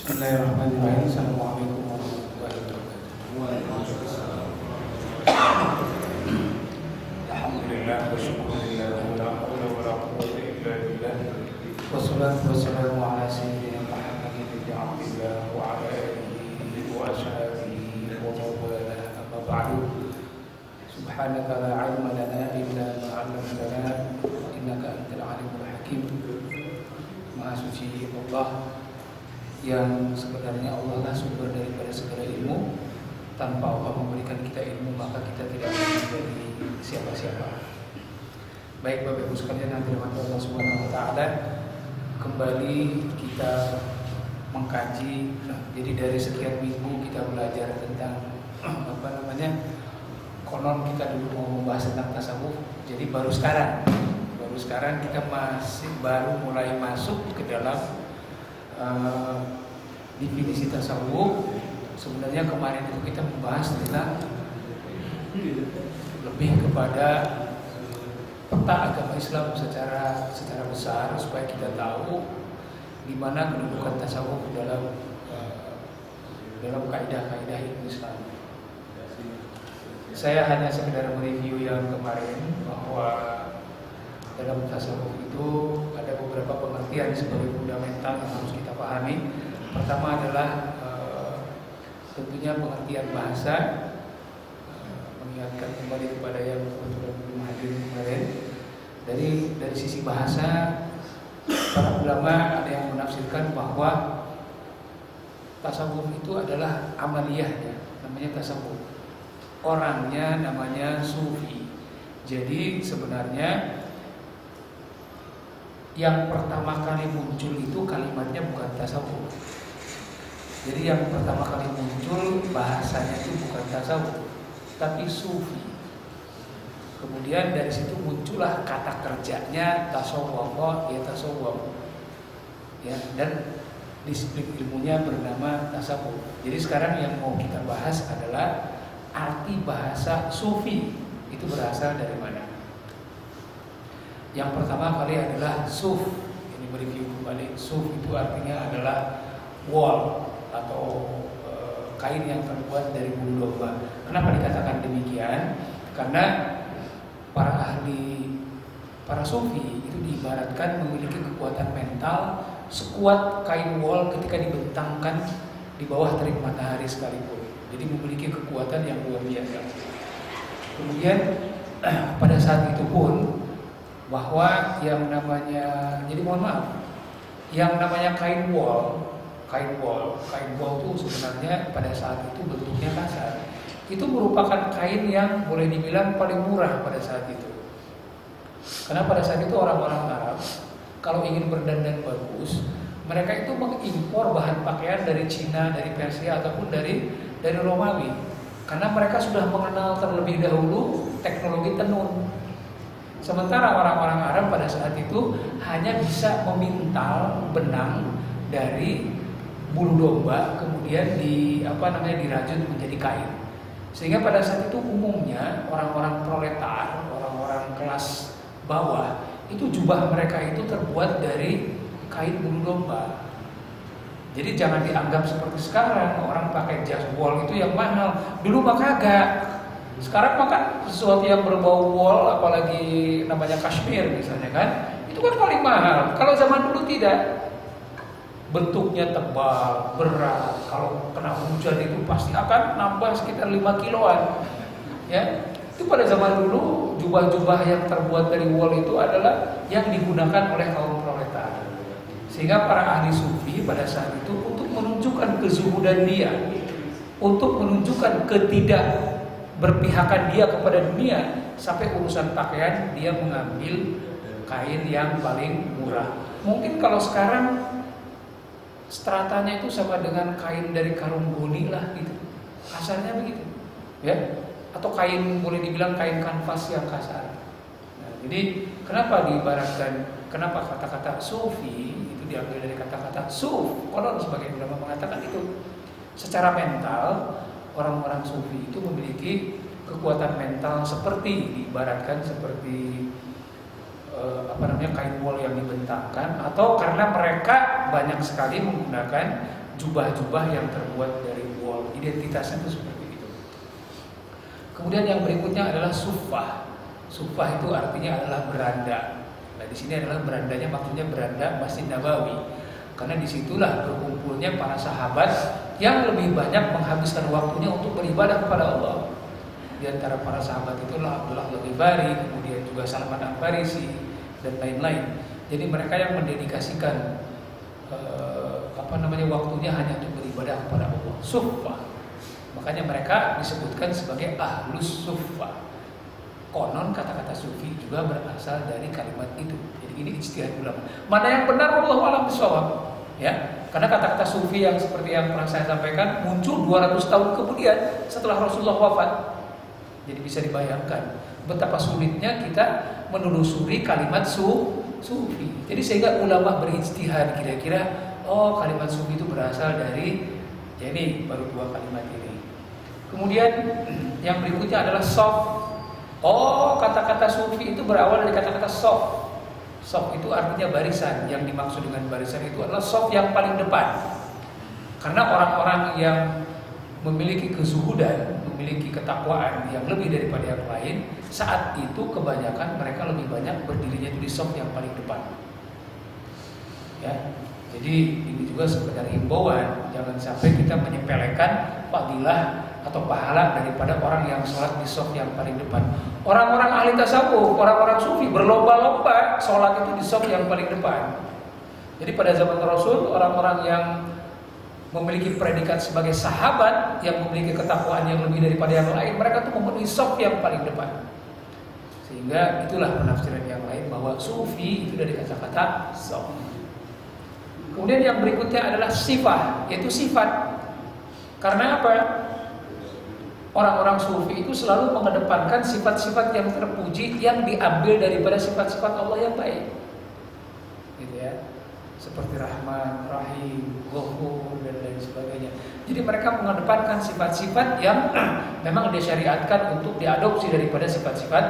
Bismillahirrahmanirrahim. Assalamualaikum warahmatullahi wabarakatuh. Alhamdulillah wa syukurillah wa la hawla wa la quwwata illa billah. Wassalatu wassalamu ala sayyidina Muhammadin ibn Abdillah wa ala alihi wa ashabihi wa mawala amma ba'du. Subhanaka la ilma lana illa ma 'allamtana innaka antal alimul hakim. Maha suci Allah yang sebenarnya Allah lah sumber daripada segala ilmu. Tanpa Allah memberikan kita ilmu, maka kita tidak akan menjadi siapa-siapa. Baik Bapak Ibu sekalian yang dirahmati Allah Subhanahu wa taala, kembali kita mengkaji. Jadi dari sekian minggu kita belajar tentang konon kita dulu mau membahas tentang tasawuf. Jadi baru sekarang kita baru mulai masuk ke dalam definisi tasawuf. Sebenarnya kemarin itu kita membahas tentang lebih kepada peta agama Islam secara besar, supaya kita tahu di mana kedudukan tasawuf dalam kaidah-kaidah ilmu Islam. Saya hanya sekedar mereview yang kemarin, bahwa dalam tasawuf itu ada beberapa pengertian sebagai fundamental yang harus kita pahami. Pertama adalah tentunya pengertian bahasa, mengingatkan kembali kepada yang kebetulan belum hadir kemarin. Dari sisi bahasa, para ulama ada yang menafsirkan bahwa tasawuf itu adalah amaliyah, ya, namanya tasawuf. Orangnya namanya sufi. Jadi sebenarnya yang pertama kali muncul itu kalimatnya bukan tasawuf. Jadi yang pertama kali muncul bahasanya itu bukan tasawuf, tapi sufi. Kemudian dari situ muncullah kata kerjanya tasawwuf, ya tasawwuf. Ya, dan disiplin ilmunya bernama tasawuf. Jadi sekarang yang mau kita bahas adalah arti bahasa sufi. Itu berasal dari mana? Yang pertama kali adalah suf. Ini mereview kembali. Suf itu artinya adalah wol atau kain yang terbuat dari bulu domba. Kenapa dikatakan demikian? Karena para sufi itu diibaratkan memiliki kekuatan mental sekuat kain wol ketika dibentangkan di bawah terik matahari sekalipun. Jadi memiliki kekuatan yang luar biasa. Kemudian pada saat itu pun, bahwa yang namanya, jadi mohon maaf, yang namanya kain wol itu sebenarnya pada saat itu bentuknya kasar. Itu merupakan kain yang boleh dibilang paling murah pada saat itu. Karena pada saat itu orang-orang Arab kalau ingin berdandan bagus, mereka itu mengimpor bahan pakaian dari Cina, dari Persia ataupun dari Romawi. Karena mereka sudah mengenal terlebih dahulu teknologi tenun. Sementara orang-orang Arab pada saat itu hanya bisa memintal benang dari bulu domba, kemudian dirajut menjadi kain. Sehingga pada saat itu umumnya orang-orang proletar, orang-orang kelas bawah, itu jubah mereka itu terbuat dari kain bulu domba. Jadi jangan dianggap seperti sekarang orang pakai jas wol itu yang mahal. Dulu mah kagak. Sekarang makan sesuatu yang berbau wol, apalagi namanya kashmir misalnya kan, itu kan paling mahal. Kalau zaman dulu tidak. Bentuknya tebal, berat. Kalau kena hujan itu pasti akan nambah sekitar 5 kiloan. Ya, itu pada zaman dulu jubah-jubah yang terbuat dari wol itu adalah yang digunakan oleh kaum proletar. Sehingga para ahli sufi pada saat itu untuk menunjukkan kezuhudan dia, untuk menunjukkan ketidakberpihakan dia kepada dunia, sampai urusan pakaian dia mengambil kain yang paling murah. Mungkin kalau sekarang stratanya itu sama dengan kain dari karung goni lah gitu, kasarnya begitu, ya, atau kain, boleh dibilang kain kanvas yang kasar. Nah, jadi kenapa diibaratkan, kenapa kata-kata sufi itu diambil dari kata-kata suf? Konon sebagai ulama mengatakan itu secara mental orang-orang sufi itu memiliki kekuatan mental seperti diibaratkan seperti kain wol yang dibentangkan, atau karena mereka banyak sekali menggunakan jubah-jubah yang terbuat dari wol. Identitasnya itu seperti itu. Kemudian yang berikutnya adalah suffah. Suffah itu artinya adalah beranda. Nah, di sini adalah berandanya maksudnya beranda Masjid Nabawi. Karena disitulah berkumpulnya para sahabat yang lebih banyak menghabiskan waktunya untuk beribadah kepada Allah. Di antara para sahabat itulah Abdullah Al-Ghifari, kemudian juga Salman Al-Farisi dan lain-lain. Jadi mereka yang mendedikasikan waktunya hanya untuk beribadah kepada Allah. Suffah. Makanya mereka disebutkan sebagai ahlus suffah. Konon kata-kata sufi juga berasal dari kalimat itu. Jadi ini ijtihad ulama. Mana yang benar wallahu a'lam bishawab. Ya, karena kata-kata sufi yang seperti yang pernah saya sampaikan muncul 200 tahun kemudian setelah Rasulullah wafat. Jadi bisa dibayangkan betapa sulitnya kita menelusuri kalimat sufi. Jadi sehingga ulama berijtihad kira-kira kalimat sufi itu berasal dari ini baru 2 kalimat ini. Kemudian yang berikutnya adalah soft. Kata-kata sufi itu berawal dari kata-kata soft. Soft itu artinya barisan. Yang dimaksud dengan barisan itu adalah soft yang paling depan. Karena orang-orang yang memiliki kezuhudan, memiliki ketakwaan yang lebih daripada yang lain, saat itu kebanyakan mereka lebih banyak berdirinya di soft yang paling depan. Ya, jadi ini juga sekedar himbauan, jangan sampai kita menyepelekan fadilah atau pahala daripada orang yang sholat di soft yang paling depan. Orang-orang ahli tasawuf, orang-orang sufi berlomba-lomba sholat itu di soft yang paling depan. Jadi pada zaman Rasul, orang-orang yang memiliki predikat sebagai sahabat, yang memiliki ketakwaan yang lebih daripada yang lain, mereka tuh memenuhi soft yang paling depan. Sehingga itulah penafsiran yang lain bahwa sufi itu dari kata-kata soft. Kemudian yang berikutnya adalah sifat, yaitu sifat. Karena apa? Orang-orang sufi itu selalu mengedepankan sifat-sifat yang terpuji yang diambil daripada sifat-sifat Allah yang baik. Gitu ya. Seperti Rahman, Rahim, Ghafur dan lain sebagainya. Jadi mereka mengedepankan sifat-sifat yang memang disyariatkan untuk diadopsi daripada sifat-sifat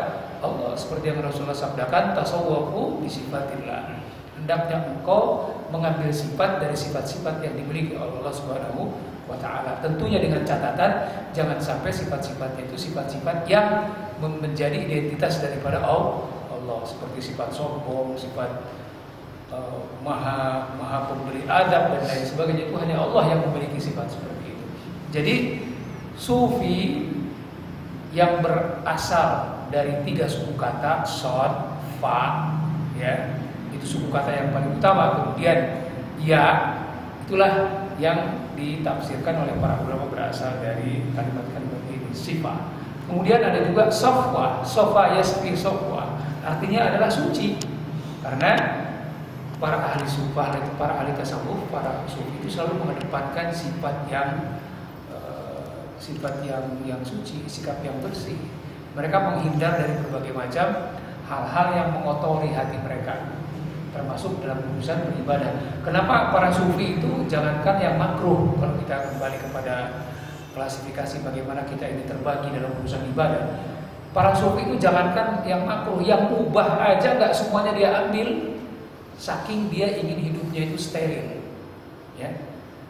Allah. Seperti yang Rasulullah sabdakan, tasawwafu bi sifatillah. Hendaknya engkau mengambil sifat dari sifat-sifat yang dimiliki oleh Allah Subhanahu wa ta'ala. Tentunya dengan catatan jangan sampai sifat-sifatnya itu sifat-sifat yang menjadi identitas daripada Allah, seperti sifat sombong, sifat maha pemberi adab dan lain sebagainya. Itu hanya Allah yang memiliki sifat seperti itu. Jadi sufi yang berasal dari 3 suku kata shod, fa, ya, itu suku kata yang paling utama. Kemudian ya, itulah yang ditafsirkan oleh para ulama berasal dari kalimat-kalimat ini, sifat. Kemudian ada juga sofwa, sofa yasfi sofwa, artinya adalah suci. Karena para ahli sufah, para ahli tasawuf, para sufi itu selalu mengedepankan sifat yang suci, sikap yang bersih. Mereka menghindar dari berbagai macam hal-hal yang mengotori hati mereka, termasuk dalam urusan beribadah. Kenapa para sufi itu jangankan yang makruh, kalau kita kembali kepada klasifikasi bagaimana kita ini terbagi dalam urusan ibadah. Para sufi itu jangankan yang makruh, yang mubah aja nggak semuanya dia ambil, saking dia ingin hidupnya itu steril. Ya.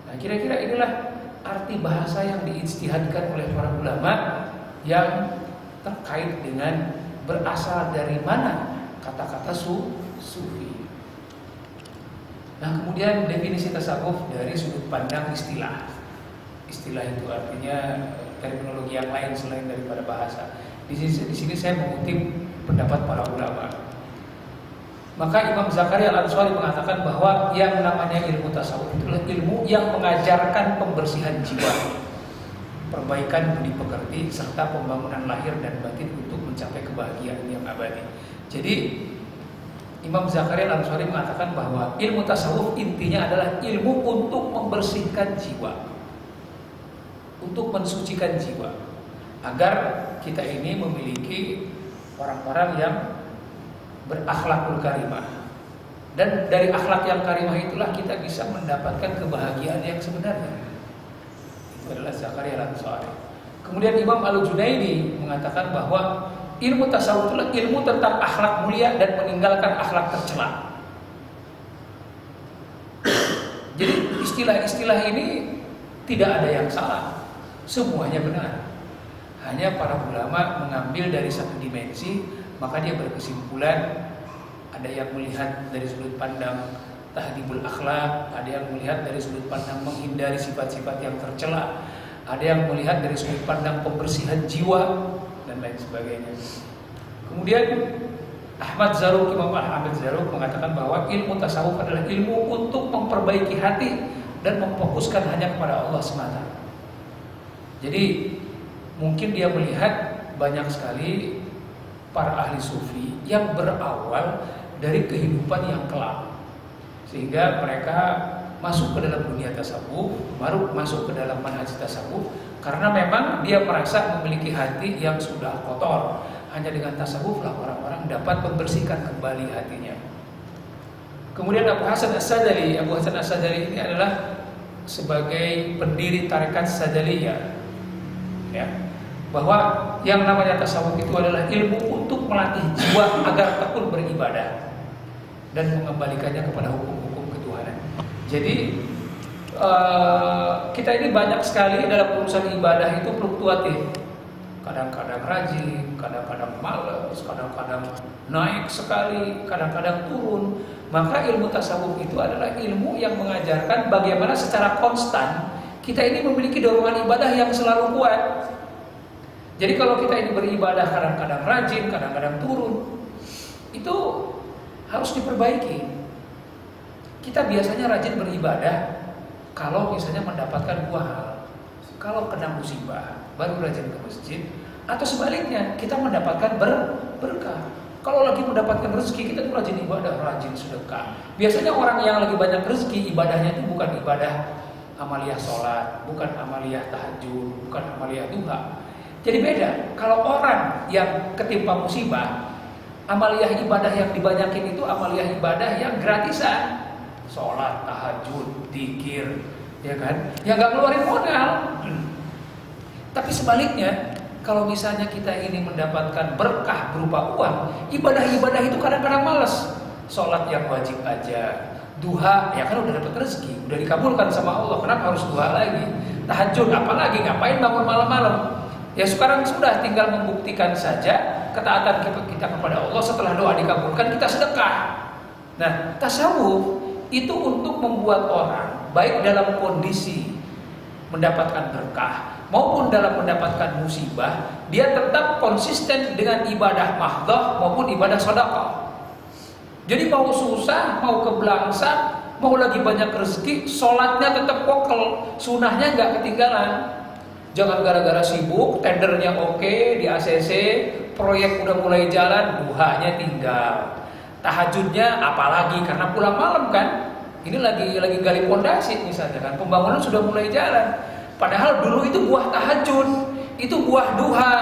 Nah, kira-kira inilah arti bahasa yang diijtihadkan oleh para ulama yang terkait dengan berasal dari mana kata-kata sufi. Nah, kemudian definisi tasawuf dari sudut pandang istilah. Istilah itu artinya terminologi yang lain selain daripada bahasa. Di sini saya mengutip pendapat para ulama. Maka Imam Zakaria Al-Ansari mengatakan bahwa yang namanya ilmu tasawuf itulah ilmu yang mengajarkan pembersihan jiwa, perbaikan budi pekerti, serta pembangunan lahir dan batin untuk mencapai kebahagiaan yang abadi. Jadi Imam Zakaria Al-Ansari mengatakan bahwa ilmu tasawuf intinya adalah ilmu untuk membersihkan jiwa, untuk mensucikan jiwa, agar kita ini memiliki orang-orang yang berakhlakul karimah. Dan dari akhlak yang karimah itulah kita bisa mendapatkan kebahagiaan yang sebenarnya. Itu adalah Zakaria Al-Ansari. Kemudian Imam Al-Junaidi mengatakan bahwa ilmu tasawuf itulah ilmu tentang akhlak mulia dan meninggalkan akhlak tercela. Jadi istilah-istilah ini tidak ada yang salah, semuanya benar. Hanya para ulama mengambil dari satu dimensi, maka dia berkesimpulan. Ada yang melihat dari sudut pandang tahdibul akhlak, ada yang melihat dari sudut pandang menghindari sifat-sifat yang tercela, ada yang melihat dari sudut pandang pembersihan jiwa dan lain sebagainya. Kemudian Imam Ahmad Zarruq mengatakan bahwa ilmu tasawuf adalah ilmu untuk memperbaiki hati dan memfokuskan hanya kepada Allah semata. Jadi mungkin dia melihat banyak sekali para ahli sufi yang berawal dari kehidupan yang kelam, sehingga mereka masuk ke dalam dunia tasawuf, baru masuk ke dalam manhaj tasawuf, karena memang dia merasa memiliki hati yang sudah kotor. Hanya dengan tasawuflah orang-orang dapat membersihkan kembali hatinya. Kemudian Abu Hasan As-Sadali ini adalah sebagai pendiri tarekat Sadaliyah, ya, bahwa yang namanya tasawuf itu adalah ilmu untuk melatih jiwa agar tekun beribadah dan mengembalikannya kepada hukum-hukum ketuhanan. Jadi kita ini banyak sekali dalam urusan ibadah itu fluktuatif. Kadang-kadang rajin, kadang-kadang malas, kadang-kadang naik sekali, kadang-kadang turun. Maka ilmu tasawuf itu adalah ilmu yang mengajarkan bagaimana secara konstan kita ini memiliki dorongan ibadah yang selalu kuat. Jadi kalau kita ini beribadah kadang-kadang rajin, kadang-kadang turun, itu harus diperbaiki. Kita biasanya rajin beribadah kalau misalnya mendapatkan dua hal. Kalau kena musibah, baru rajin ke masjid, atau sebaliknya kita mendapatkan berkah. Kalau lagi mendapatkan rezeki, kita tuh rajin ibadah, rajin sedekah. Biasanya orang yang lagi banyak rezeki, ibadahnya itu bukan ibadah amaliyah sholat, bukan amaliyah tahajud, bukan amaliyah duha. Jadi beda. Kalau orang yang ketimpa musibah, amaliyah ibadah yang dibanyakin itu amaliyah ibadah yang gratisan, sholat, tahajud, dzikir, ya kan? Yang nggak keluarin modal. Tapi sebaliknya, kalau misalnya kita ini mendapatkan berkah berupa uang, ibadah-ibadah itu kadang-kadang malas. Sholat yang wajib aja, duha ya kan udah dapat rezeki, udah dikabulkan sama Allah, kenapa harus duha lagi? Tahajud apalagi, ngapain bangun malam-malam? Ya sekarang sudah tinggal membuktikan saja ketaatan kita kepada Allah. Setelah doa dikabulkan, kita sedekah. Nah, tasawuf itu untuk membuat orang baik dalam kondisi mendapatkan berkah maupun dalam mendapatkan musibah, dia tetap konsisten dengan ibadah mahdoh maupun ibadah sedekah. Jadi mau susah, mau kebelangsak, mau lagi banyak rezeki, sholatnya tetap kokel, sunahnya nggak ketinggalan. Jangan gara-gara sibuk, tendernya oke di ACC, proyek udah mulai jalan, duhanya tinggal. Tahajudnya apalagi karena pulang malam kan. Ini lagi gali pondasi misalnya kan, pembangunan sudah mulai jalan. Padahal dulu itu buah tahajud, itu buah duha.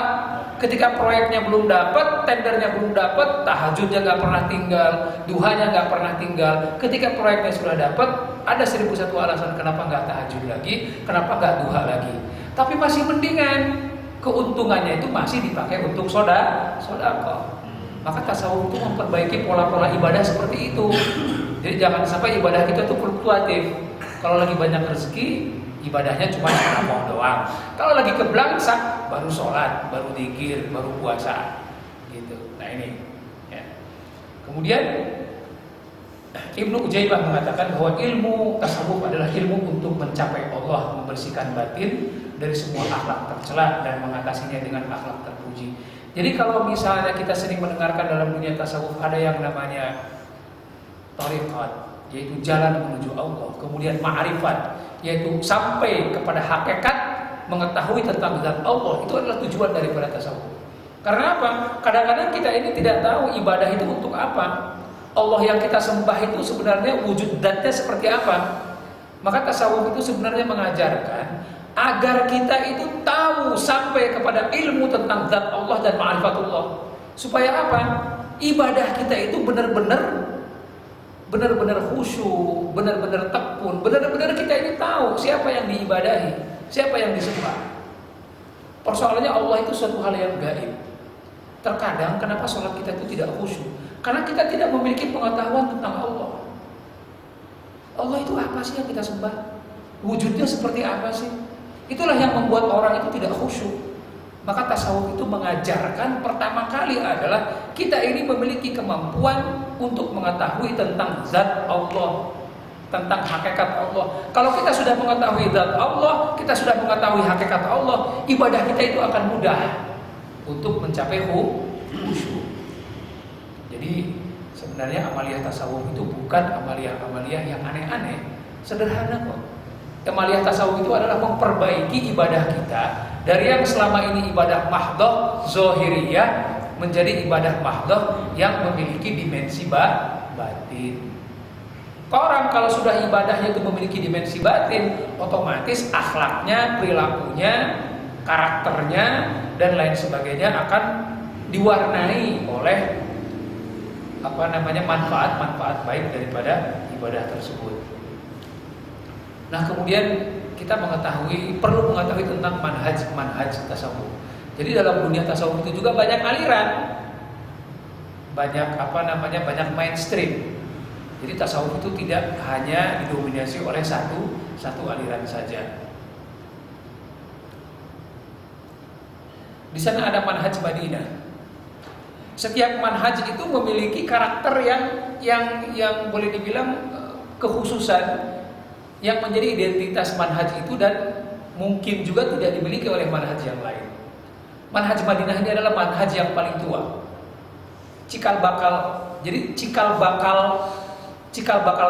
Ketika proyeknya belum dapat, tendernya belum dapat, tahajudnya nggak pernah tinggal, duhanya nggak pernah tinggal. Ketika proyeknya sudah dapat, ada 1001 alasan kenapa nggak tahajud lagi, kenapa nggak duha lagi. Tapi masih mendingan, keuntungannya itu masih dipakai untuk sodako. Maka tasawuf itu memperbaiki pola-pola ibadah seperti itu. Jadi jangan sampai ibadah kita itu fluktuatif. Kalau lagi banyak rezeki, ibadahnya cuma ngomong doang. Kalau lagi keblangsak, baru sholat, baru dzikir, baru puasa, gitu. Nah ini. Ya. Kemudian Ibnu Ujaibah mengatakan bahwa ilmu tasawuf adalah ilmu untuk mencapai Allah, membersihkan batin dari semua akhlak tercela dan mengatasinya dengan akhlak terpuji. Jadi kalau misalnya kita sering mendengarkan dalam dunia tasawuf ada yang namanya thariqat, yaitu jalan menuju Allah, kemudian ma'rifat, yaitu sampai kepada hakikat mengetahui tentang zat Allah, itu adalah tujuan daripada tasawuf. Karena apa? Kadang-kadang kita ini tidak tahu ibadah itu untuk apa. Allah yang kita sembah itu sebenarnya wujud zatnya seperti apa. Maka tasawuf itu sebenarnya mengajarkan agar kita itu tahu sampai kepada ilmu tentang zat Allah dan ma'rifatullah. Supaya apa? Ibadah kita itu benar-benar khusyuk, benar-benar tekun, benar-benar kita ini tahu siapa yang diibadahi, siapa yang disembah. Persoalannya Allah itu suatu hal yang gaib. Terkadang kenapa sholat kita itu tidak khusyuk? Karena kita tidak memiliki pengetahuan tentang Allah. Allah itu apa sih yang kita sembah? Wujudnya seperti apa sih? Itulah yang membuat orang itu tidak khusyuk. Maka tasawuf itu mengajarkan pertama kali adalah kita ini memiliki kemampuan untuk mengetahui tentang zat Allah, tentang hakikat Allah. Kalau kita sudah mengetahui zat Allah, kita sudah mengetahui hakikat Allah, ibadah kita itu akan mudah untuk mencapai khusyuk. Jadi sebenarnya amaliyah tasawuf itu bukan amaliyah yang aneh-aneh, sederhana kok. Amaliyah tasawuf itu adalah memperbaiki ibadah kita dari yang selama ini ibadah mahdhah zahiriyah menjadi ibadah mahdhah yang memiliki dimensi batin. Orang kalau sudah ibadahnya itu memiliki dimensi batin, otomatis akhlaknya, perilakunya, karakternya dan lain sebagainya akan diwarnai oleh manfaat-manfaat baik daripada ibadah tersebut. Nah, kemudian kita perlu mengetahui tentang manhaj tasawuf. Jadi dalam dunia tasawuf itu juga banyak aliran, banyak mainstream. Jadi tasawuf itu tidak hanya didominasi oleh satu aliran saja. Di sana ada manhaj Madinah. Setiap manhaj itu memiliki karakter yang boleh dibilang kekhususan yang menjadi identitas manhaj itu dan mungkin juga tidak dimiliki oleh manhaj yang lain. Manhaj Madinah ini adalah manhaj yang paling tua. Cikal bakal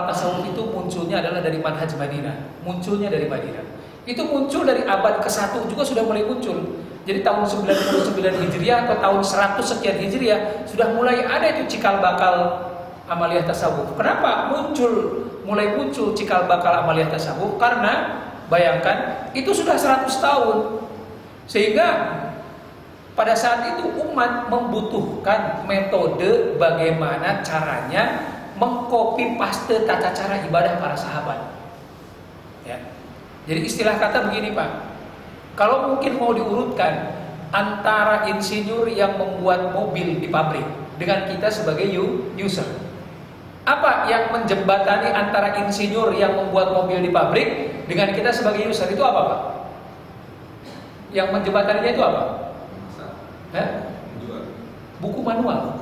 tasawuf itu munculnya adalah dari manhaj Madinah. Munculnya dari Madinah. Itu muncul dari abad ke-1 juga sudah mulai muncul. Jadi tahun 99 Hijriah atau tahun 100 sekian Hijriah sudah mulai ada itu cikal bakal amaliyah tasawuf. Kenapa mulai muncul cikal bakal amaliyah tasawuf? Karena bayangkan itu sudah 100 tahun. Sehingga pada saat itu umat membutuhkan metode bagaimana caranya mengcopy paste tata cara ibadah para sahabat. Ya. Jadi istilah kata begini, Pak. Kalau mungkin mau diurutkan antara insinyur yang membuat mobil di pabrik dengan kita sebagai user, apa yang menjembatani antara insinyur yang membuat mobil di pabrik dengan kita sebagai user itu apa, Pak? Yang menjembataninya itu apa? Buku manual.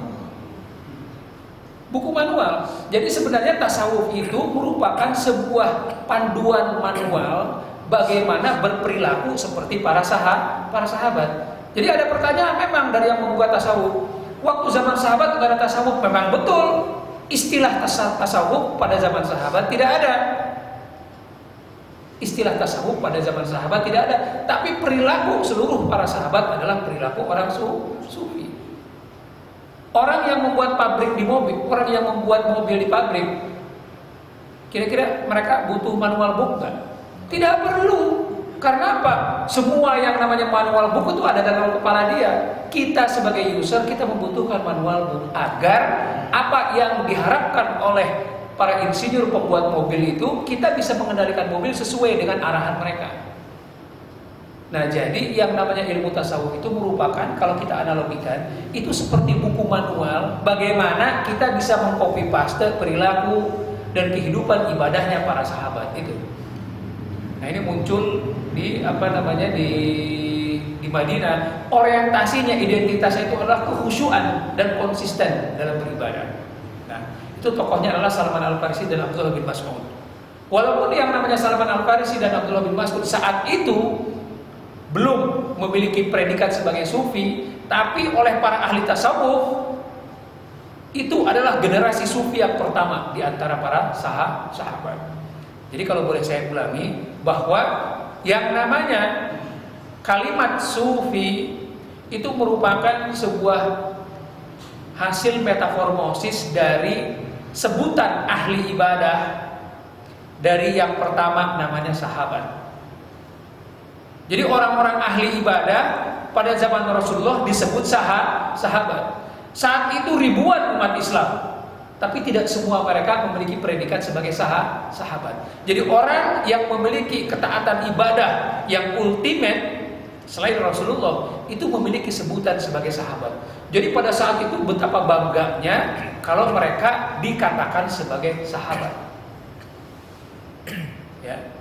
Buku manual. Jadi sebenarnya tasawuf itu merupakan sebuah panduan manual bagaimana berperilaku seperti para sahabat. Jadi ada pertanyaan memang dari yang membuat tasawuf. Waktu zaman sahabat tidak ada tasawuf, memang betul. Istilah tasawuf pada zaman sahabat tidak ada. Istilah tasawuf pada zaman sahabat tidak ada. Tapi perilaku seluruh para sahabat adalah perilaku orang sufi. Orang yang membuat pabrik di mobil, orang yang membuat mobil di pabrik, kira-kira mereka butuh manual book nggak? Tidak perlu. Karena apa? Semua yang namanya manual book itu ada dalam kepala dia. Kita sebagai user, kita membutuhkan manual book agar apa yang diharapkan oleh para insinyur pembuat mobil itu, kita bisa mengendalikan mobil sesuai dengan arahan mereka. Nah, jadi yang namanya ilmu tasawuf itu merupakan, kalau kita analogikan, itu seperti buku manual bagaimana kita bisa mengcopy paste perilaku dan kehidupan ibadahnya para sahabat itu. Nah, ini muncul di di Madinah. Orientasinya, identitasnya itu adalah kekhusyuan dan konsisten dalam beribadah. Nah, itu tokohnya adalah Salman Al-Farisi dan Abdullah bin Mas'ud. Walaupun yang namanya Salman Al-Farisi dan Abdullah bin Mas'ud saat itu belum memiliki predikat sebagai sufi, tapi oleh para ahli tasawuf itu adalah generasi sufi yang pertama di antara para sahabat. Jadi kalau boleh saya ulangi, bahwa yang namanya kalimat sufi itu merupakan sebuah hasil metaformosis dari sebutan ahli ibadah dari yang pertama namanya sahabat. Jadi orang-orang ahli ibadah pada zaman Rasulullah disebut sahabat. Saat itu ribuan umat Islam, tapi tidak semua mereka memiliki predikat sebagai sahabat. Jadi orang yang memiliki ketaatan ibadah yang ultimate selain Rasulullah itu memiliki sebutan sebagai sahabat. Jadi pada saat itu betapa bangganya kalau mereka dikatakan sebagai sahabat. Ya.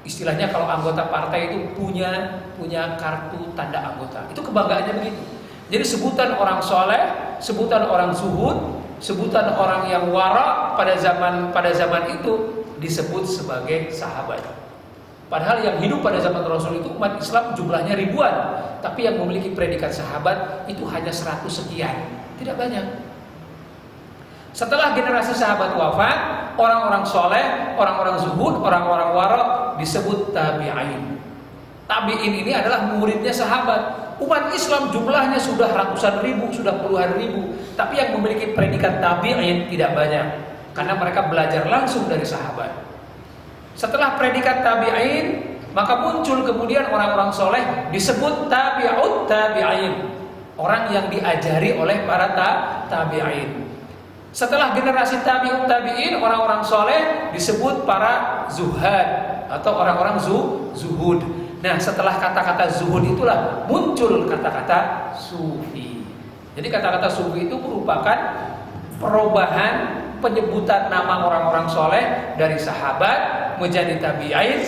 Istilahnya kalau anggota partai itu punya kartu tanda anggota. Itu kebanggaannya begitu. Jadi sebutan orang soleh, sebutan orang zuhud, sebutan orang yang wara pada zaman itu disebut sebagai sahabat. Padahal yang hidup pada zaman Rasul itu umat Islam jumlahnya ribuan, tapi yang memiliki predikat sahabat itu hanya 100 sekian, tidak banyak. Setelah generasi sahabat wafat, orang-orang soleh, orang-orang zuhud, orang-orang wara disebut tabi'in. Tabi'in ini adalah muridnya sahabat. Umat Islam jumlahnya sudah ratusan ribu, sudah puluhan ribu, tapi yang memiliki predikat tabi'in tidak banyak, karena mereka belajar langsung dari sahabat. Setelah predikat tabi'in, maka muncul kemudian orang-orang soleh disebut tabi'ut tabi'in, orang yang diajari oleh para tabi'in. Setelah generasi tabi'ut tabi'in, orang-orang soleh disebut para zuhad atau orang-orang zuhud. Nah, setelah kata-kata zuhud itulah muncul kata-kata sufi. Jadi kata-kata sufi itu merupakan perubahan penyebutan nama orang-orang soleh dari sahabat menjadi tabi'in,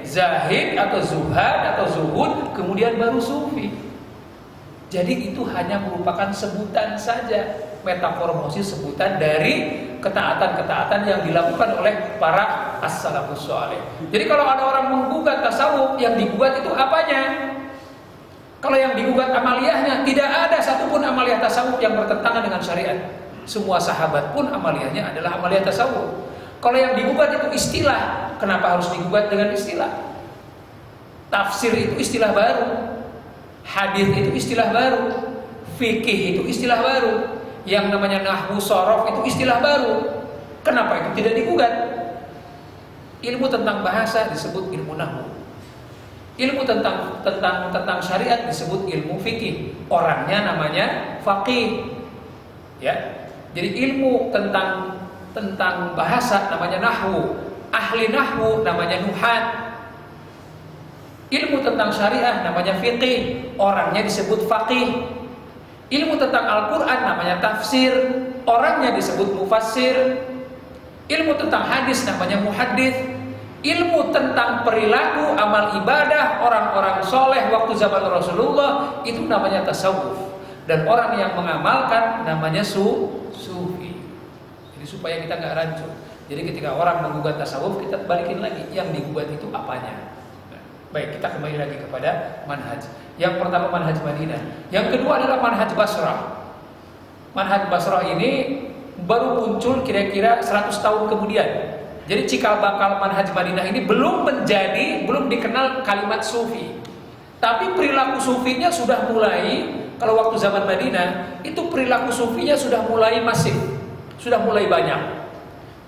zahid atau zuhad atau zuhud, kemudian baru sufi. Jadi itu hanya merupakan sebutan saja, metamorfosis sebutan dari ketaatan-ketaatan yang dilakukan oleh para as-salafus saleh. Jadi kalau ada orang menggugat tasawuf, yang digugat itu apanya? Kalau yang digugat amaliyahnya, tidak ada satupun amaliyah tasawuf yang bertentangan dengan syariat. Semua sahabat pun amaliyahnya adalah amaliyah tasawuf. Kalau yang digugat itu istilah, kenapa harus digugat dengan istilah? Tafsir itu istilah baru, hadis itu istilah baru, fikih itu istilah baru, yang namanya nahwu sorof itu istilah baru. Kenapa itu tidak digugat? Ilmu tentang bahasa disebut ilmu nahwu, ilmu tentang syariat disebut ilmu fikih. Orangnya namanya faqih, ya. Jadi ilmu tentang bahasa namanya nahwu, ahli nahwu namanya nuhat. Ilmu tentang syariah namanya fiqih, orangnya disebut faqih. Ilmu tentang Al-Quran namanya tafsir, orangnya disebut mufassir. Ilmu tentang hadis namanya muhaddits. Ilmu tentang perilaku, amal ibadah orang-orang soleh waktu zaman Rasulullah itu namanya tasawuf. Dan orang yang mengamalkan namanya sufi. Jadi supaya kita nggak rancu. Jadi ketika orang menggugat tasawuf, kita balikin lagi, yang digugat itu apanya. Baik, kita kembali lagi kepada manhaj. Yang pertama manhaj Madinah, yang kedua adalah manhaj Basrah. Manhaj Basrah ini baru muncul kira-kira 100 tahun kemudian. Jadi cikal bakal manhaj Madinah ini belum dikenal kalimat sufi. Tapi perilaku sufinya sudah mulai, kalau waktu zaman Madinah itu perilaku sufinya sudah mulai masif, sudah mulai banyak.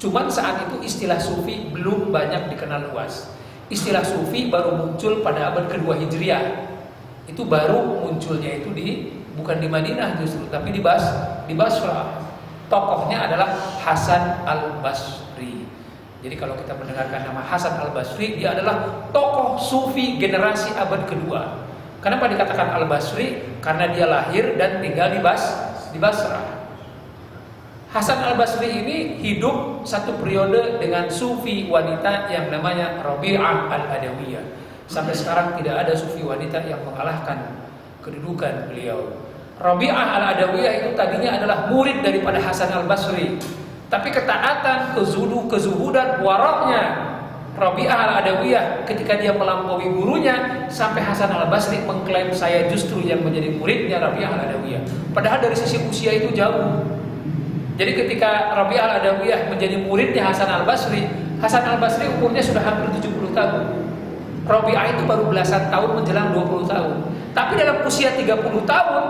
Cuman saat itu istilah sufi belum banyak dikenal luas. Istilah sufi baru muncul pada abad kedua Hijriah. Itu baru munculnya itu bukan di Madinah justru, tapi di Basrah. Tokohnya adalah Hasan al-Basri. Jadi kalau kita mendengarkan nama Hasan al-Basri, dia adalah tokoh sufi generasi abad kedua. Kenapa dikatakan al-Basri? Karena dia lahir dan tinggal di Basrah. Hasan al-Basri ini hidup satu periode dengan sufi wanita yang namanya Rabi'ah al-Adawiyah. Sampai sekarang tidak ada sufi wanita yang mengalahkan kedudukan beliau. Rabi'ah al-Adawiyah itu tadinya adalah murid daripada Hasan al-Basri. Tapi ketaatan, kezuhudan, waraknya Rabi'ah al-Adawiyah ketika dia melampaui gurunya, sampai Hasan al-Basri mengklaim saya justru yang menjadi muridnya Rabi'ah al-Adawiyah. Padahal dari sisi usia itu jauh. Jadi ketika Rabi'ah al-Adawiyah menjadi muridnya Hasan al-Basri, Hasan al-Basri umurnya sudah hampir 70 tahun. Rabi'ah itu baru belasan tahun menjelang 20 tahun. Tapi dalam usia 30 tahun,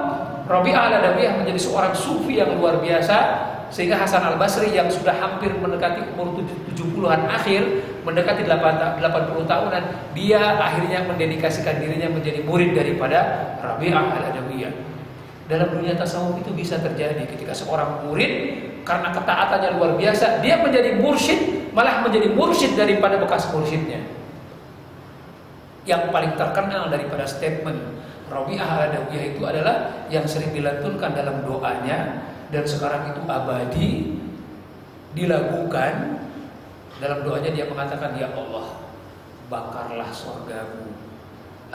Rabi'ah al-Adawiyah menjadi seorang sufi yang luar biasa, sehingga Hasan al-Basri yang sudah hampir mendekati umur 70-an akhir, mendekati 80 tahunan, dia akhirnya mendedikasikan dirinya menjadi murid daripada Rabi'ah al-Adawiyah. Dalam dunia tasawuf itu bisa terjadi ketika seorang murid karena ketaatannya luar biasa, dia menjadi mursyid, malah menjadi mursyid daripada bekas mursyidnya. Yang paling terkenal daripada statement Rabi'ah al-Adawiyah itu adalah yang sering dilantunkan dalam doanya dan sekarang itu abadi dilakukan Dalam doanya dia mengatakan, ya Allah, bakarlah surgamu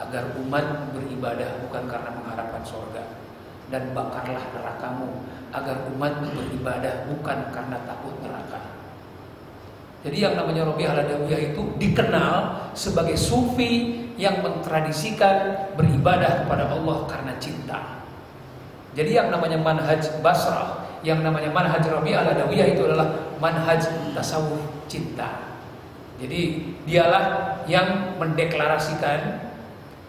agar umat beribadah bukan karena mengharapkan surga, dan bakarlah nerakamu agar umat beribadah bukan karena takut neraka. Jadi yang namanya Rabi'ah al-Adawiyah itu dikenal sebagai sufi yang mentradisikan beribadah kepada Allah karena cinta. Jadi yang namanya manhaj Basrah, yang namanya manhaj Rabi'ah al-Adawiyah itu adalah manhaj tasawuf cinta. Jadi dialah yang mendeklarasikan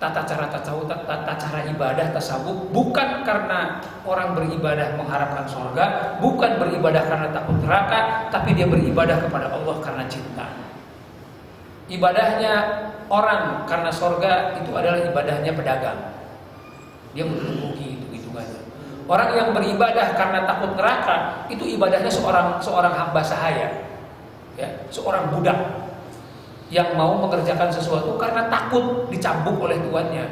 tata cara tasawuf, tata cara ibadah tasawuf bukan karena orang beribadah mengharapkan surga, bukan beribadah karena takut neraka, tapi dia beribadah kepada Allah karena cinta. Ibadahnya orang karena surga itu adalah ibadahnya pedagang. Dia menuruti hitung-hitungannya. Orang yang beribadah karena takut neraka itu ibadahnya seorang hamba sahaya, ya, seorang budak yang mau mengerjakan sesuatu karena takut dicambuk oleh tuannya.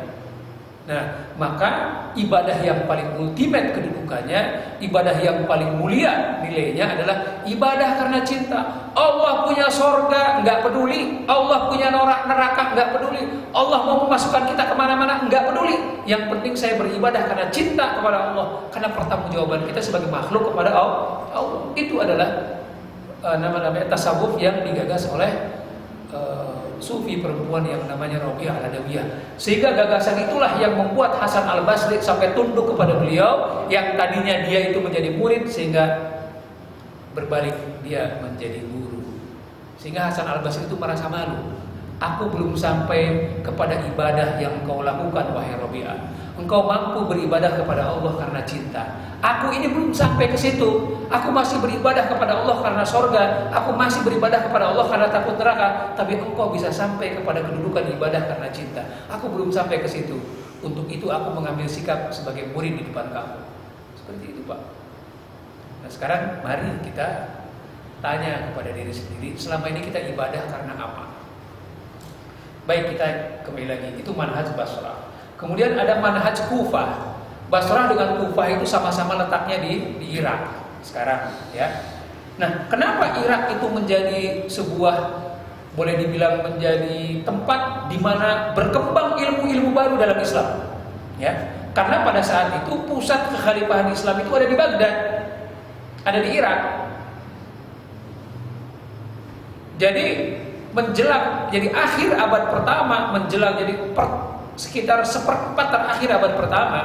Nah, maka ibadah yang paling ultimate kedudukannya, ibadah yang paling mulia nilainya adalah ibadah karena cinta. Allah punya surga, nggak peduli. Allah punya neraka, nggak peduli. Allah mau memasukkan kita kemana-mana, nggak peduli. Yang penting saya beribadah karena cinta kepada Allah, karena pertanggungjawaban kita sebagai makhluk kepada Allah. Itu adalah nama-namanya tasawuf yang digagas oleh sufi perempuan yang namanya Rabi'ah al-Adawiyah. Sehingga gagasan itulah yang membuat Hasan al-Basri sampai tunduk kepada beliau, yang tadinya dia itu menjadi murid sehingga berbalik dia menjadi guru. Sehingga Hasan al-Basri itu merasa malu. Aku belum sampai kepada ibadah yang engkau lakukan, wahai Rabi'ah. Engkau mampu beribadah kepada Allah karena cinta. Aku ini belum sampai ke situ. Aku masih beribadah kepada Allah karena surga. Aku masih beribadah kepada Allah karena takut neraka. Tapi engkau bisa sampai kepada kedudukan ibadah karena cinta. Aku belum sampai ke situ. Untuk itu aku mengambil sikap sebagai murid di depan kamu. Seperti itu, Pak. Nah, sekarang mari kita tanya kepada diri sendiri, selama ini kita ibadah karena apa? Baik, kita kembali lagi, itu manhaj Basrah. Kemudian ada manhaj Kufah. Basrah dengan Kufah itu sama-sama letaknya di Irak sekarang, ya. Nah, kenapa Irak itu menjadi sebuah, boleh dibilang menjadi tempat di mana berkembang ilmu-ilmu baru dalam Islam, ya? Karena pada saat itu pusat kekhalifahan Islam itu ada di Baghdad, ada di Irak. Jadi menjelang, jadi akhir abad pertama, menjelang jadi sekitar seperempat terakhir abad pertama,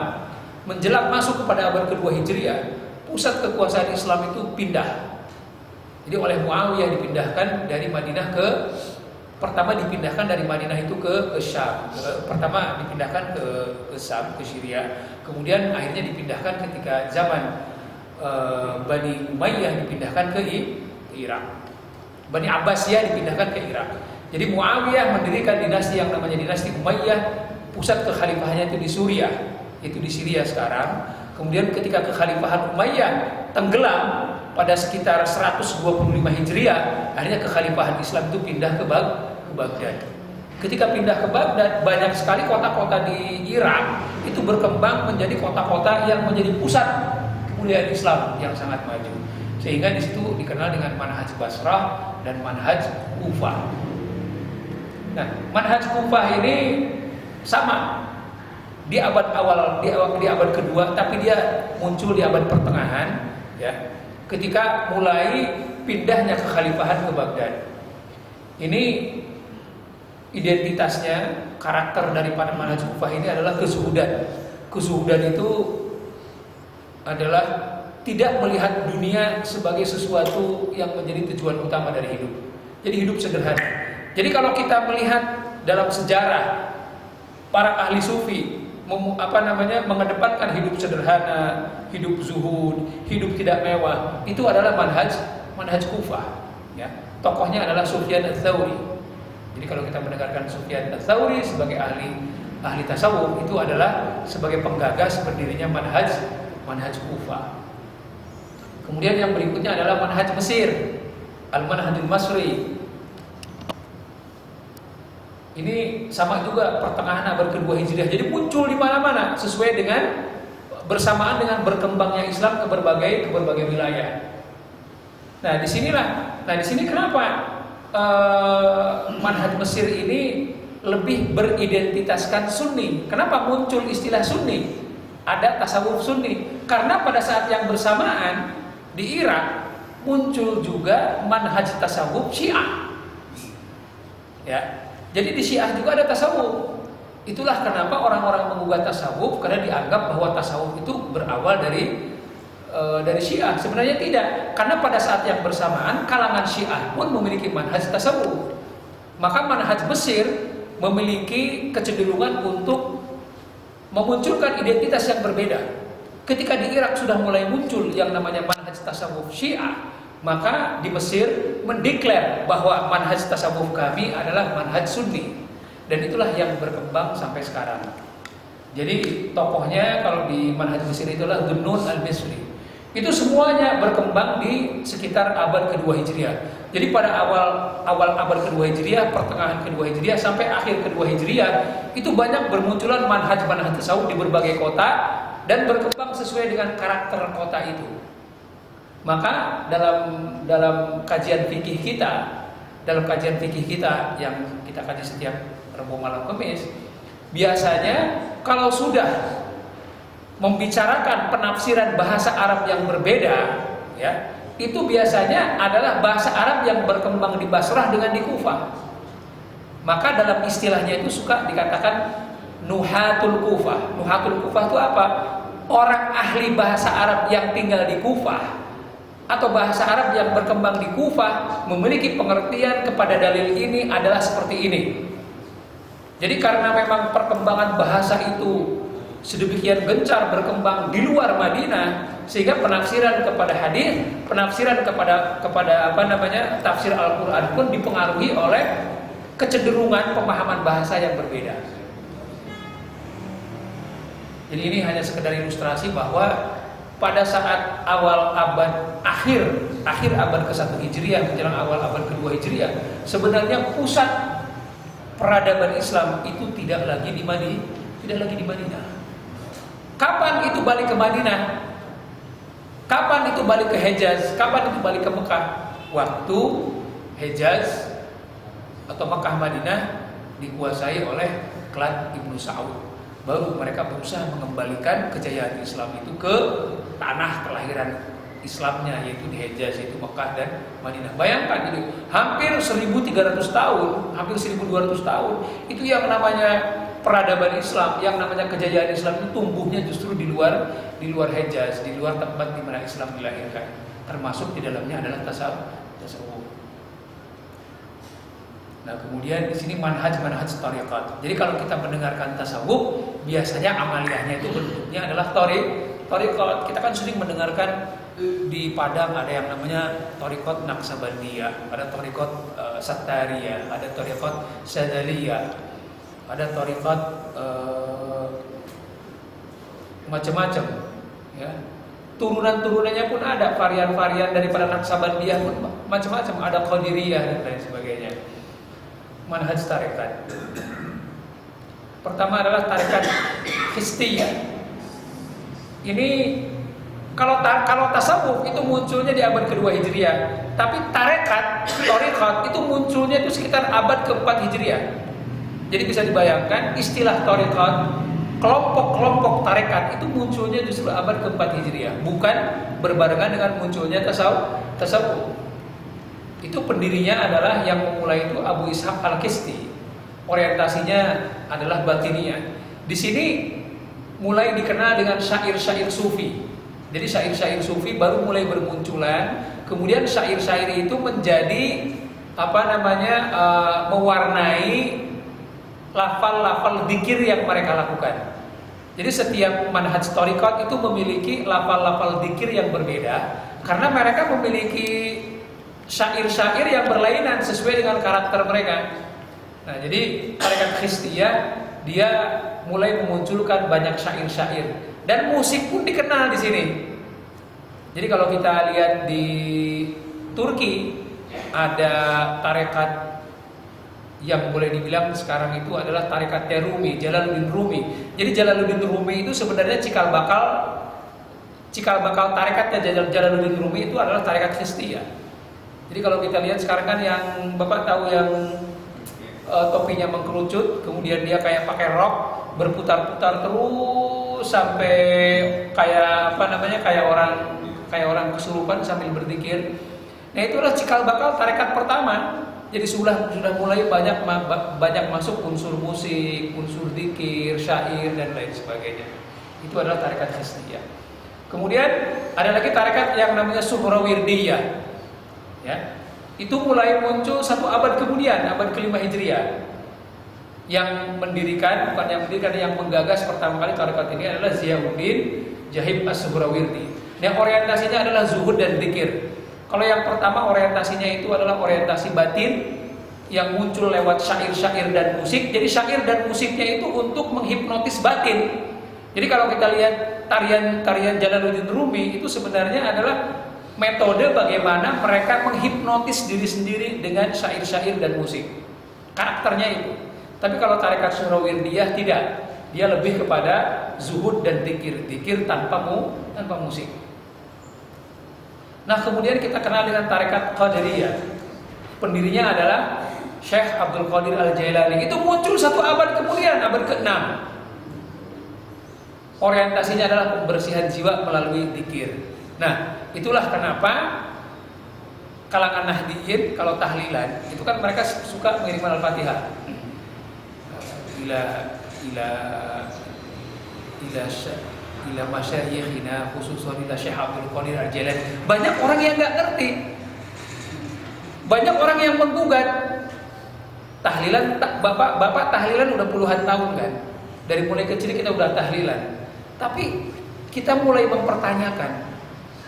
menjelang masuk kepada abad kedua Hijriah, pusat kekuasaan Islam itu pindah. Jadi oleh Muawiyah dipindahkan dari Madinah pertama dipindahkan dari Madinah itu ke Syam. Pertama dipindahkan ke Syam, ke Syria. Kemudian akhirnya dipindahkan ketika zaman Bani Umayyah dipindahkan ke Irak. Bani Abbasiyah dipindahkan ke Irak. Jadi Muawiyah mendirikan dinasti yang namanya dinasti Umayyah. Pusat kekhalifahannya itu di Suriah, itu di Syria sekarang. Kemudian ketika kekhalifahan Umayyah tenggelam pada sekitar 125 Hijriah, akhirnya kekhalifahan Islam itu pindah ke Baghdad. Ketika pindah ke Baghdad, banyak sekali kota-kota di Irak itu berkembang menjadi kota-kota yang menjadi pusat kemuliaan Islam yang sangat maju. Sehingga di situ dikenal dengan manhaj Basrah dan manhaj Kufah. Nah, manhaj Kufah ini sama di abad awal, di abad kedua, tapi dia muncul di abad pertengahan, ya. Ketika mulai pindahnya kekhalifahan ke Baghdad. Ini identitasnya, karakter daripada manhaj Kufah ini adalah kezuhudan. Kezuhudan itu adalah tidak melihat dunia sebagai sesuatu yang menjadi tujuan utama dari hidup. Jadi hidup sederhana. Jadi kalau kita melihat dalam sejarah para ahli sufi mengedepankan hidup sederhana, hidup zuhud, hidup tidak mewah, itu adalah manhaj Kufah, ya. Tokohnya adalah Sufyan ats-Tsauri. Jadi kalau kita mendengarkan Sufyan ats-Tsauri sebagai ahli tasawuf, itu adalah sebagai penggagas berdirinya manhaj Kufah. Kemudian yang berikutnya adalah manhaj Mesir, Al-Manhajul Masri. Ini sama juga pertengahan abad kedua Hijriah. Jadi muncul di mana-mana sesuai dengan bersamaan dengan berkembangnya Islam ke berbagai wilayah. Nah, di sini kenapa manhaj Mesir ini lebih beridentitaskan Sunni. Kenapa muncul istilah Sunni? Ada tasawuf Sunni. Karena pada saat yang bersamaan di Irak muncul juga manhaj tasawuf Syiah. Ya. Jadi di Syiah juga ada tasawuf. Itulah kenapa orang-orang menggugat tasawuf, karena dianggap bahwa tasawuf itu berawal dari Syiah. Sebenarnya tidak, karena pada saat yang bersamaan kalangan Syiah pun memiliki manhaj tasawuf. Maka manhaj Mesir memiliki kecenderungan untuk memunculkan identitas yang berbeda. Ketika di Irak sudah mulai muncul yang namanya manhaj tasawuf Syiah, maka di Mesir mendeklar bahwa manhaj tasawuf kami adalah manhaj Sunni. Dan itulah yang berkembang sampai sekarang. Jadi tokohnya kalau di manhaj Mesir itulah Dhunnun al-Misri. Itu semuanya berkembang di sekitar abad kedua Hijriah. Jadi pada awal abad kedua Hijriah, pertengahan kedua Hijriah sampai akhir kedua Hijriah, itu banyak bermunculan manhaj-manhaj tasawuf di berbagai kota dan berkembang sesuai dengan karakter kota itu. Maka dalam kajian fikih kita, yang kita kaji setiap Rabu malam Kamis, biasanya kalau sudah membicarakan penafsiran bahasa Arab yang berbeda, ya, itu biasanya adalah bahasa Arab yang berkembang di Basrah dengan di Kufah. Maka dalam istilahnya itu suka dikatakan nuhatul Kufah. Nuhatul Kufah itu apa? Orang ahli bahasa Arab yang tinggal di Kufah atau bahasa Arab yang berkembang di Kufah memiliki pengertian kepada dalil ini adalah seperti ini. Jadi karena memang perkembangan bahasa itu sedemikian gencar berkembang di luar Madinah, sehingga penafsiran kepada hadis, penafsiran kepada tafsir Al-Qur'an pun dipengaruhi oleh kecenderungan pemahaman bahasa yang berbeda. Jadi ini hanya sekedar ilustrasi bahwa pada saat akhir abad ke-1 Hijriah menjelang awal abad ke-2 Hijriah, sebenarnya pusat peradaban Islam itu tidak lagi di Madinah. Kapan itu balik ke Madinah? Kapan itu balik ke Hejaz? Kapan itu balik ke Mekah? Waktu Hejaz atau Mekah Madinah dikuasai oleh klan Ibnu Saud. Baru mereka berusaha mengembalikan kejayaan Islam itu ke tanah kelahiran Islamnya, yaitu di Hejaz, yaitu Mekah dan Madinah. Bayangkan itu hampir 1.300 tahun, hampir 1.200 tahun itu yang namanya peradaban Islam, yang namanya kejayaan Islam itu tumbuhnya justru di luar Hejaz, di luar tempat di mana Islam dilahirkan. Termasuk di dalamnya adalah tasawuf. Nah, kemudian di sini manhaj thariqat. Jadi kalau kita mendengarkan tasawuf, biasanya amaliyahnya itu bentuknya adalah thariqat. Kita kan sering mendengarkan di Padang ada yang namanya thariqat Naqsabandiyah, ada thariqat Sattariyah, ada thariqat Sadaliyah, ada thariqat macam-macam, ya. Turunan-turunannya pun ada, varian-varian daripada Naqsabandiyah pun macam-macam, ada Qadiriyah dan lain sebagainya. Manhaj tarekat. Pertama adalah tarekat Khistiyah. Ini kalau tasawuf itu munculnya di abad kedua Hijriah, tapi tarekat itu munculnya itu sekitar abad keempat Hijriah. Jadi bisa dibayangkan istilah tarekat, kelompok-kelompok tarekat itu munculnya justru abad keempat Hijriah, bukan berbarengan dengan munculnya tasawuf. Itu pendirinya adalah yang memulai itu Abu Ishaq Al-Kisti. Orientasinya adalah Batiniyah. Di sini mulai dikenal dengan syair-syair sufi. Jadi syair-syair sufi baru mulai bermunculan. Kemudian syair-syair itu menjadi mewarnai lafal-lafal dzikir yang mereka lakukan. Jadi setiap manhaj thariqat itu memiliki lafal-lafal dzikir yang berbeda karena mereka memiliki syair-syair yang berlainan sesuai dengan karakter mereka. Nah, jadi tarekat Khistiyah dia mulai memunculkan banyak syair-syair dan musik pun dikenal di sini. Jadi kalau kita lihat di Turki ada tarekat yang boleh dibilang sekarang itu adalah tarekat Rumi, Jalaluddin Rumi. Jadi Jalaluddin Rumi itu sebenarnya cikal bakal tarekatnya Jalaluddin Rumi itu adalah tarekat Khistiyah. Jadi kalau kita lihat sekarang kan yang Bapak tahu yang topinya mengkerucut, kemudian dia kayak pakai rok berputar-putar terus sampai kayak apa namanya kayak orang kesurupan sambil berzikir. Nah itulah cikal bakal tarekat pertama. Jadi sudah mulai banyak masuk unsur musik, unsur zikir, syair dan lain sebagainya. Itu adalah tarekat Hizbiyah. Kemudian ada lagi tarekat yang namanya Suhrawirdiyah. Ya. Itu mulai muncul 1 abad kemudian, abad ke-5 Hijriah. Yang mendirikan, bukan yang mendirikan, yang menggagas pertama kali tarekat ini adalah Ziauddin Jahib As-Suhrawirdi. Yang orientasinya adalah zuhud dan zikir. Kalau yang pertama orientasinya itu adalah orientasi batin yang muncul lewat syair-syair dan musik. Jadi syair dan musiknya itu untuk menghipnotis batin. Jadi kalau kita lihat tarian Jalaluddin Rumi itu sebenarnya adalah metode bagaimana mereka menghipnotis diri sendiri dengan syair-syair dan musik. Karakternya itu. Tapi kalau tarekat Suhrawirdiyah tidak. Dia lebih kepada zuhud dan zikir tanpa musik. Nah, kemudian kita kenal dengan tarekat Qadiriyah. Pendirinya adalah Syekh Abdul Qadir Al-Jailani. Itu muncul 1 abad kemudian, abad ke-6. Orientasinya adalah pembersihan jiwa melalui zikir. Nah, itulah kenapa kalangan Nahdiyin kalau tahlilan itu kan mereka suka mengirimkan Al-Fatihah. Ila masyayikhina khususan ila Syekh Abdul Qadir Al-Jailani. Banyak orang yang nggak ngerti. Banyak orang yang menggugat. Tahlilan Bapak tahlilan udah puluhan tahun kan. Dari mulai kecil kita udah tahlilan. Tapi kita mulai mempertanyakan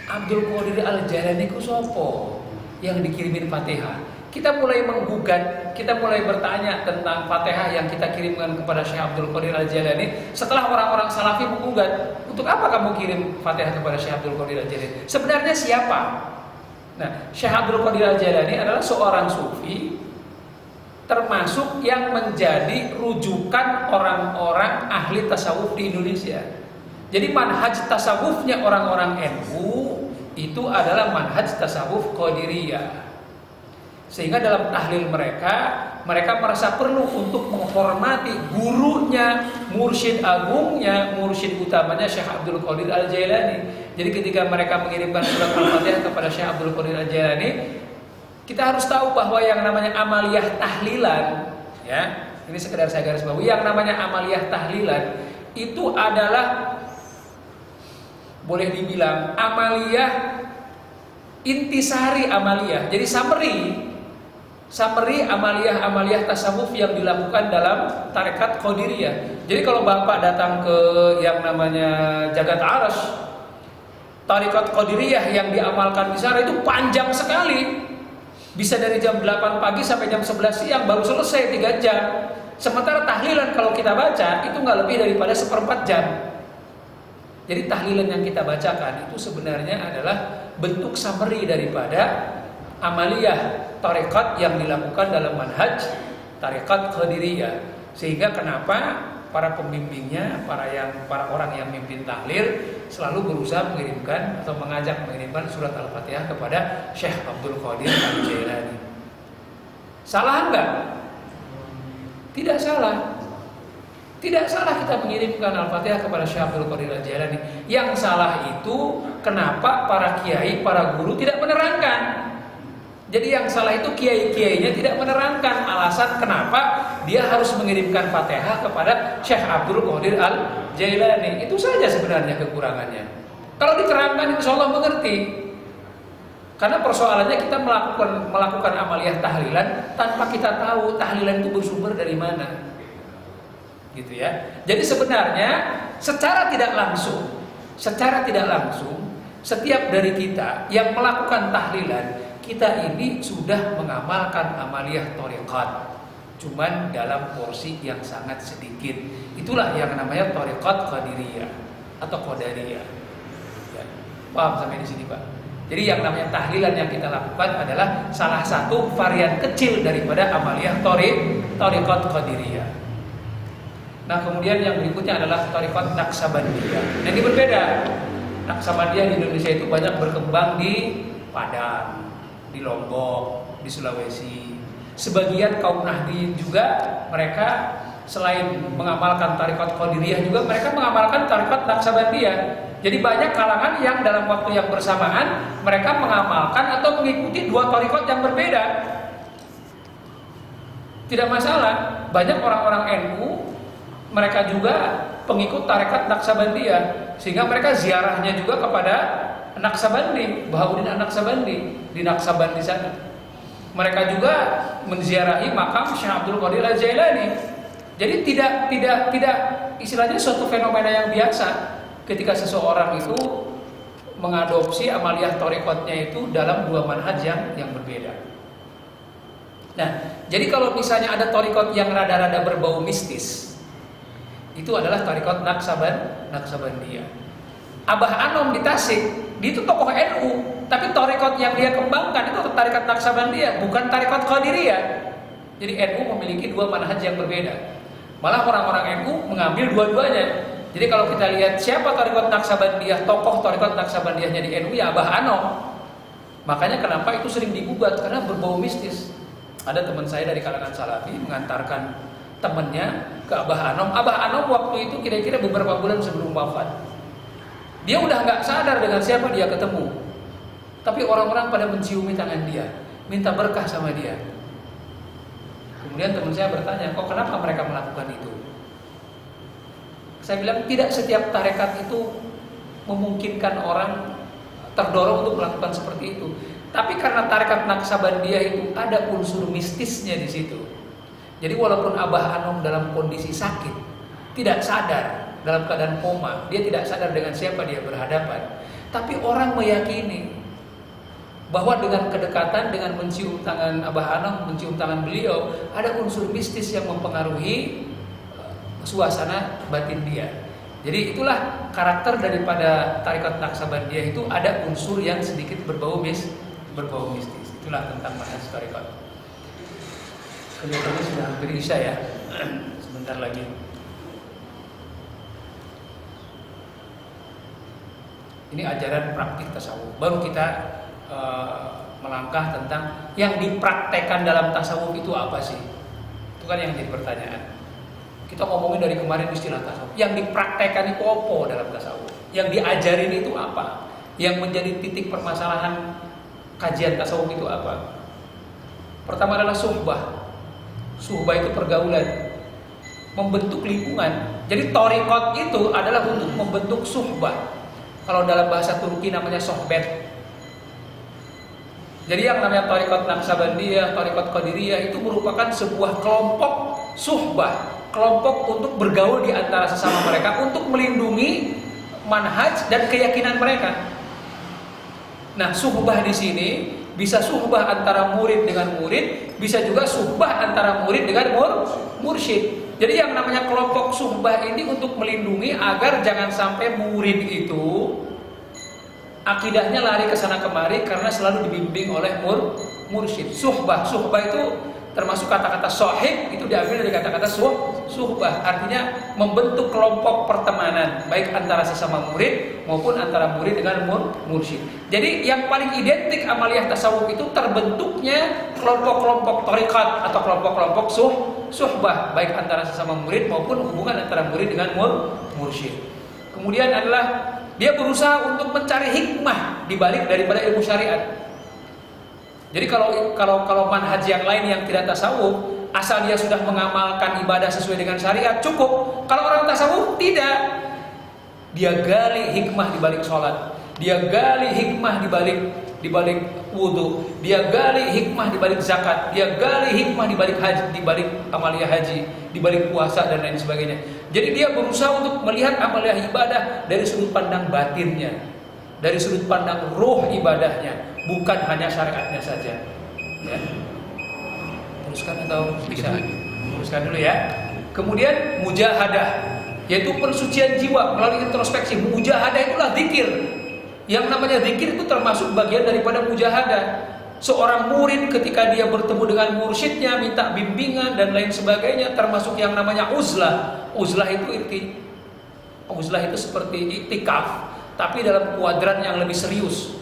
Abdul Qadir Al-Jailani ku sopo yang dikirimin Fatihah. Kita mulai menggugat, kita mulai bertanya tentang Fatihah yang kita kirimkan kepada Syekh Abdul Qadir Al-Jailani. Setelah orang-orang Salafi menggugat, untuk apa kamu kirim Fatihah kepada Syekh Abdul Qadir Al-Jailani? Sebenarnya siapa? Nah, Syekh Abdul Qadir Al-Jailani adalah seorang sufi, termasuk yang menjadi rujukan orang-orang ahli tasawuf di Indonesia. Jadi manhaj tasawufnya orang-orang NU itu adalah manhaj tasawuf Qadiriyah. Sehingga dalam tahlil mereka merasa perlu untuk menghormati gurunya, mursyid agungnya, mursyid utamanya Syekh Abdul Qadir Al-Jailani. Jadi ketika mereka mengirimkan surat Al-Fatihah kepada Syekh Abdul Qadir Al-Jailani, kita harus tahu bahwa yang namanya amaliyah tahlilan, ya, ini sekedar saya garis bawahi, yang namanya amaliyah tahlilan itu adalah boleh dibilang amaliyah intisari amaliyah. Jadi summary amaliyah tasawuf yang dilakukan dalam tarekat Qadiriyah. Jadi kalau Bapak datang ke yang namanya Jagat Arash, tarekat Qadiriyah yang diamalkan di sana itu panjang sekali. Bisa dari jam 8 pagi sampai jam 11 siang baru selesai 3 jam. Sementara tahlilan kalau kita baca itu nggak lebih daripada 1/4 jam. Jadi tahlilan yang kita bacakan itu sebenarnya adalah bentuk summary daripada amaliyah tarekat yang dilakukan dalam manhaj tarekat Qadiriyah. Sehingga kenapa para pembimbingnya, para orang yang mimpin tahlil selalu berusaha mengirimkan atau mengajak mengirimkan surat Al-Fatihah kepada Syekh Abdul Qadir Al-Jailani. Salah enggak? Tidak salah. Tidak salah kita mengirimkan Al-Fatihah kepada Syekh Abdul Qadir Al-Jailani. Yang salah itu kenapa para kiai, para guru tidak menerangkan. Jadi yang salah itu kiai-kiainya tidak menerangkan alasan kenapa dia harus mengirimkan Fatihah kepada Syekh Abdul Qadir Al-Jailani. Itu saja sebenarnya kekurangannya. Kalau diterangkan insya Allah mengerti. Karena persoalannya kita melakukan amaliyah tahlilan tanpa kita tahu tahlilan itu bersumber dari mana. Gitu ya. Jadi sebenarnya secara tidak langsung setiap dari kita yang melakukan tahlilan, kita ini sudah mengamalkan amaliyah thariqat, cuman dalam porsi yang sangat sedikit. Itulah yang namanya thariqat Qadiriyah atau Qadariyah. Ya. Paham sampai di sini, Pak? Jadi yang namanya tahlilan yang kita lakukan adalah salah satu varian kecil daripada amaliyah thariqat Qadiriyah. Nah, kemudian yang berikutnya adalah thariqat Naqsabandiyah. Nah, ini berbeda. Naqsabandiyah di Indonesia itu banyak berkembang di Padang, di di Lombok, di Sulawesi. Sebagian kaum Nahdliyin juga mereka selain mengamalkan tarekat Qadiriyah juga mereka mengamalkan tarekat Naqsabandiyah. Jadi banyak kalangan yang dalam waktu yang bersamaan mereka mengamalkan atau mengikuti dua tarekat yang berbeda. Tidak masalah. Banyak orang-orang NU mereka juga pengikut tarekat Naqsabandiyah, sehingga mereka ziarahnya juga kepada Naqsabandi, Bahauddin An-Naqsabandi di Naqsabandi sana. Mereka juga menziarahi makam Syekh Abdul Qadir Al-Jailani. Jadi tidak istilahnya suatu fenomena yang biasa ketika seseorang itu mengadopsi amaliyah tarekatnya itu dalam dua manhaj yang berbeda. Nah, jadi kalau misalnya ada tarekat yang rada-rada berbau mistis, itu adalah tarekat Naqsabandiyah. Abah Anom di Tasik, dia itu tokoh NU, tapi tarekat yang dia kembangkan itu tarekat Naqsabandiyah, bukan tarekat Qadiriyah. Jadi NU memiliki dua manhaj yang berbeda. Malah orang-orang NU mengambil dua-duanya. Jadi kalau kita lihat siapa tarekat Naqsabandiyah, tokoh tarekat Naqsabandiyahnya di NU ya Abah Anom. Makanya kenapa itu sering digugat, karena berbau mistis. Ada teman saya dari kalangan Salafi mengantarkan temannya ke Abah Anom. Abah Anom waktu itu kira-kira beberapa bulan sebelum wafat. Dia udah nggak sadar dengan siapa dia ketemu. Tapi orang-orang pada menciumi tangan dia, minta berkah sama dia. Kemudian teman saya bertanya, kok kenapa mereka melakukan itu? Saya bilang tidak setiap tarekat itu memungkinkan orang terdorong untuk melakukan seperti itu. Tapi karena tarekat Naqsabandiyah itu ada unsur mistisnya di situ. Jadi walaupun Abah Anom dalam kondisi sakit, tidak sadar, dalam keadaan koma, dia tidak sadar dengan siapa dia berhadapan. Tapi orang meyakini bahwa dengan kedekatan, dengan mencium tangan Abah Anom, mencium tangan beliau, ada unsur mistis yang mempengaruhi suasana batin dia. Jadi itulah karakter daripada tarekat Naqsabandiyah, itu ada unsur yang sedikit berbau mistis. Itulah tentang manhaj tarekat. Kelihatannya sudah hampir isya ya. Sebentar lagi. Ini ajaran praktik tasawuf. Baru kita melangkah tentang yang dipraktekkan dalam tasawuf itu apa sih? Itu kan yang jadi pertanyaan. Kita ngomongin dari kemarin istilah tasawuf. Yang dipraktekkan itu apa dalam tasawuf? Yang diajarin itu apa? Yang menjadi titik permasalahan kajian tasawuf itu apa? Pertama adalah suhbah. Suhbah itu pergaulan, membentuk lingkungan. Jadi thariqat itu adalah untuk membentuk suhbah. Kalau dalam bahasa Turki namanya sohbet. Jadi yang namanya thariqat Naqsabandiyah, thariqat Qadiriyah itu merupakan sebuah kelompok suhbah, kelompok untuk bergaul di antara sesama mereka, untuk melindungi manhaj dan keyakinan mereka. Nah, suhbah di sini bisa suhbah antara murid dengan murid, bisa juga suhbah antara murid dengan mursyid. Jadi yang namanya kelompok suhbah ini untuk melindungi agar jangan sampai murid itu akidahnya lari ke sana kemari karena selalu dibimbing oleh mursyid. Suhbah itu termasuk kata-kata sohib, itu diambil dari kata-kata suhbah, artinya membentuk kelompok pertemanan baik antara sesama murid maupun antara murid dengan mursyid. Jadi yang paling identik amaliyah tasawuf itu terbentuknya kelompok-kelompok thariqat atau kelompok-kelompok suhbah baik antara sesama murid maupun hubungan antara murid dengan mursyid. Kemudian adalah dia berusaha untuk mencari hikmah di balik daripada ilmu syariat. Jadi kalau manhaj yang lain yang tidak tasawuf, asal dia sudah mengamalkan ibadah sesuai dengan syariat cukup. Kalau orang tasawuf tidak, dia gali hikmah di balik sholat, dia gali hikmah di balik wudu, dia gali hikmah di balik zakat, dia gali hikmah di balik haji, di balik amaliyah haji, di balik puasa dan lain sebagainya. Jadi dia berusaha untuk melihat amaliyah ibadah dari sudut pandang batinnya, dari sudut pandang ruh ibadahnya, bukan hanya syariatnya saja. Ya. Teruskan atau bisa? Teruskan dulu ya. Kemudian mujahadah, yaitu pensucian jiwa melalui introspeksi. Mujahadah itulah zikir. Yang namanya zikir itu termasuk bagian daripada mujahadah. Seorang murid ketika dia bertemu dengan mursyidnya, minta bimbingan dan lain sebagainya, termasuk yang namanya uzlah. Uzlah itu seperti iktikaf, tapi dalam kuadran yang lebih serius.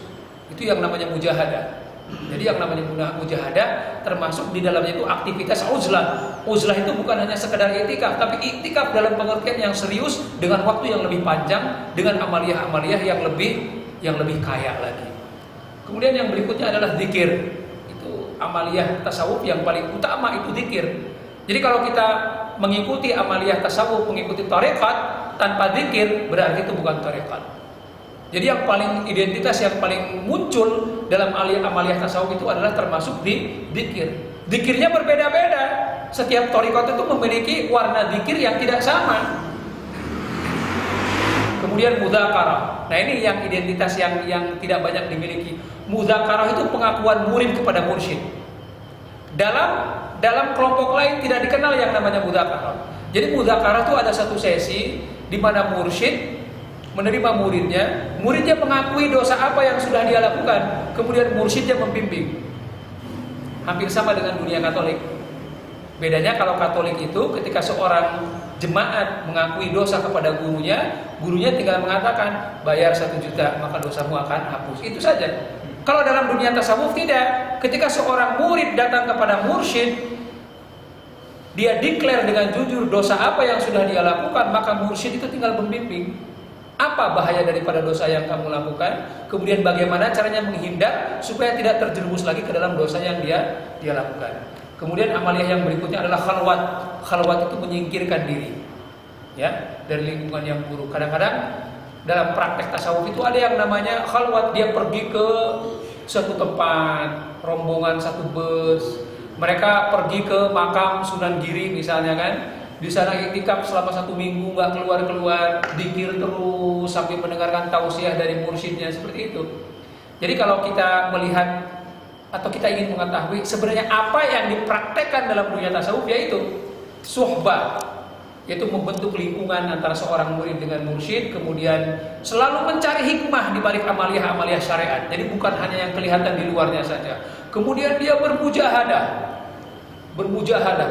Itu yang namanya mujahadah. Jadi yang namanya mujahadah termasuk di dalamnya itu aktivitas uzlah. Uzlah itu bukan hanya sekedar i'tikaf, tapi i'tikaf dalam pengertian yang serius dengan waktu yang lebih panjang, dengan amaliyah-amaliyah yang lebih kaya lagi. Kemudian yang berikutnya adalah zikir. Itu amaliyah tasawuf yang paling utama itu zikir. Jadi kalau kita mengikuti amaliyah tasawuf, mengikuti tarekat tanpa zikir, berarti itu bukan tarekat. Jadi yang paling identitas yang paling muncul dalam amaliyah tasawuf itu adalah termasuk di zikir. Zikirnya berbeda-beda. Setiap tarekat itu memiliki warna zikir yang tidak sama. Kemudian mudzakarah. Nah ini yang identitas yang tidak banyak dimiliki. Mudzakarah itu pengakuan murid kepada mursyid. Dalam kelompok lain tidak dikenal yang namanya mudzakarah. Jadi mudzakarah itu ada satu sesi di mana mursyid menerima muridnya mengakui dosa apa yang sudah dia lakukan, kemudian mursyidnya membimbing. Hampir sama dengan dunia Katolik. Bedanya kalau Katolik itu ketika seorang jemaat mengakui dosa kepada gurunya tinggal mengatakan bayar 1 juta maka dosamu akan hapus. Itu saja. Kalau dalam dunia tasawuf tidak. Ketika seorang murid datang kepada mursyid, dia declare dengan jujur dosa apa yang sudah dia lakukan, maka mursyid itu tinggal membimbing. Apa bahaya daripada dosa yang kamu lakukan? Kemudian bagaimana caranya menghindar supaya tidak terjerumus lagi ke dalam dosa yang dia lakukan. Kemudian amaliyah yang berikutnya adalah khalwat. Khalwat itu menyingkirkan diri, ya, dari lingkungan yang buruk. Kadang-kadang dalam praktek tasawuf itu ada yang namanya khalwat. Dia pergi ke suatu tempat, rombongan satu bus. Mereka pergi ke makam Sunan Giri misalnya kan. Di sana iktikaf selama 1 minggu, nggak keluar-keluar, dzikir terus sambil mendengarkan tausiah dari mursyidnya, seperti itu. Jadi kalau kita melihat atau kita ingin mengetahui sebenarnya apa yang dipraktekkan dalam dunia tasawuf, yaitu suhbah, yaitu membentuk lingkungan antara seorang murid dengan mursyid, kemudian selalu mencari hikmah di balik amaliyah-amaliyah syariat. Jadi bukan hanya yang kelihatan di luarnya saja. Kemudian dia bermujahadah,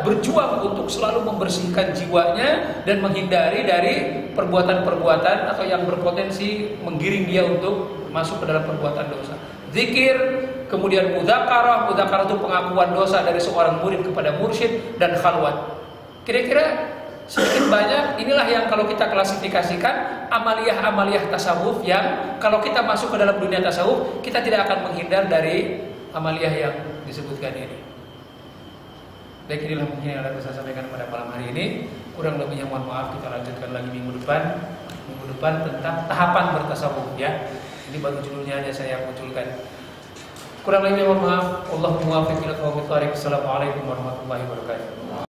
berjuang untuk selalu membersihkan jiwanya dan menghindari dari perbuatan-perbuatan atau yang berpotensi menggiring dia untuk masuk ke dalam perbuatan dosa. Zikir, kemudian mudzakarah itu pengakuan dosa dari seorang murid kepada mursyid, dan khalwat. Kira-kira sedikit banyak inilah yang kalau kita klasifikasikan amaliyah-amaliyah tasawuf yang kalau kita masuk ke dalam dunia tasawuf kita tidak akan menghindar dari amaliyah yang disebutkan ini. Baik, inilah mungkin yang dapat saya sampaikan pada malam hari ini. Kurang lebihnya mohon maaf, kita lanjutkan lagi minggu depan tentang tahapan bertasawuf, ya. Ini baru judulnya aja saya munculkan. Kurang lebihnya mohon maaf. Allahumma waffiq ila aqwamit thariq. Assalamualaikum warahmatullahi wabarakatuh.